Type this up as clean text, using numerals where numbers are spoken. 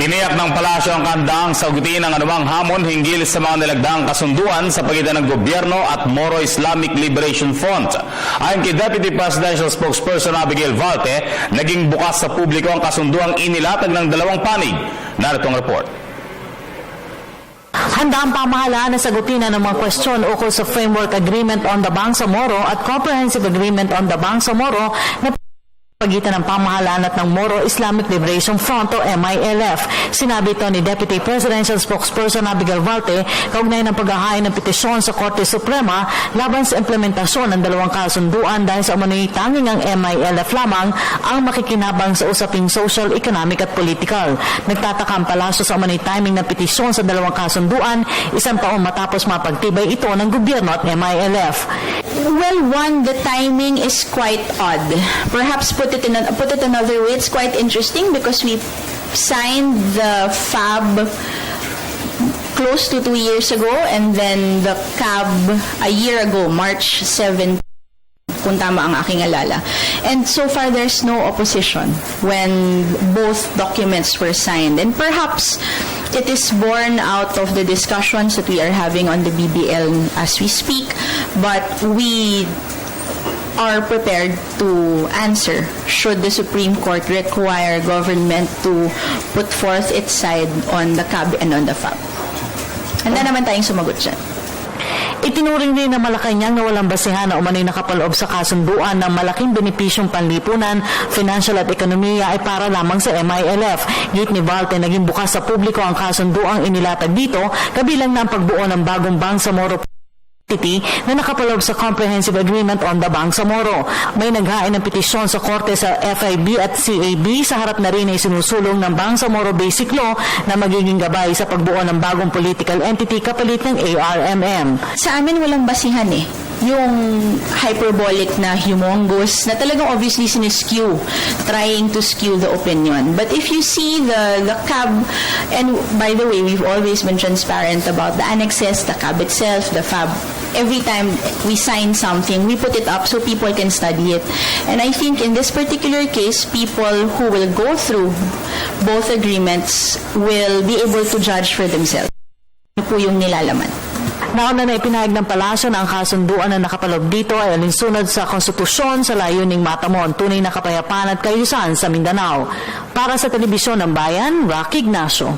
Tiniyak ng palasyo ang kandaang sagutin ang anumang hamon hinggil sa mga nilagdaang kasunduan sa pagitan ng gobyerno at Moro Islamic Liberation Front. Ayon kay Deputy Presidential Spokesperson Abigail Valte, naging bukas sa publiko ang kasunduang inilatag ng dalawang panig. Narito ang report. Handa ang pamahalaan na sagutin ang mga kwestiyon ukol sa Framework Agreement on the Bangsamoro at Comprehensive Agreement on the Bangsamoro na pagitan ng pamahalaan at ng Moro Islamic Liberation Front o MILF. Sinabi ito ni Deputy Presidential Spokesperson Abigail Valte kaugnay ng paghahain ng petisyon sa Korte Suprema laban sa implementasyon ng dalawang kasunduan dahil sa umano'y tanging ang MILF lamang ang makikinabang sa usaping social, economic at political. Nagtataka ang palasyo sa umano'y timing ng petisyon sa dalawang kasunduan, isang taon matapos mapagtibay ito ng gobyerno at MILF. Well, one, the timing is quite odd. Perhaps put it another way, it's quite interesting because we signed the FAB close to 2 years ago and then the CAB a year ago, March 7, kung tama ang aking alala. And so far, there's no opposition when both documents were signed. And perhaps it is born out of the discussions that we are having on the BBL as we speak, but we are prepared to answer should the Supreme Court require government to put forth its side on the CAB and on the FAB. Handa naman tayong sumagot dyan. Itinuring din ng Malacanang na walang basehan na umano'y nakapaloob sa kasunduan ng malaking benepisyong panlipunan, financial at ekonomiya ay para lamang sa MILF. Git ni Valte, naging bukas sa publiko ang kasunduang inilatag dito, kabilang na ang pagbuo ng bagong Bangsamoro na nakapaloob sa Comprehensive Agreement on the Bangsamoro. May naghain ng petisyon sa Korte sa FIB at CAB sa harap na rin ay sinusulong ng Bangsamoro Basic Law na magiging gabay sa pagbuo ng bagong political entity kapalit ng ARMM. Sa amin walang basihan eh. Yung hyperbolic na humongous na talagang obviously siniskew, trying to skew the opinion. But if you see the CAB, and by the way, we've always been transparent about the annexes, the CAB itself, the FAB. Every time we sign something, we put it up so people can study it. And I think in this particular case, people who will go through both agreements will be able to judge for themselves. Ano po yung nilalaman? Nauna na ipinahayag ng palasyo na ang kasunduan na nakapaloob dito ay alinsunod sa konstitusyon sa layuning matamo ang tunay na kapayapaan at kaayusan sa Mindanao. Para sa Telebisyon ng Bayan, Rocky Ignacio.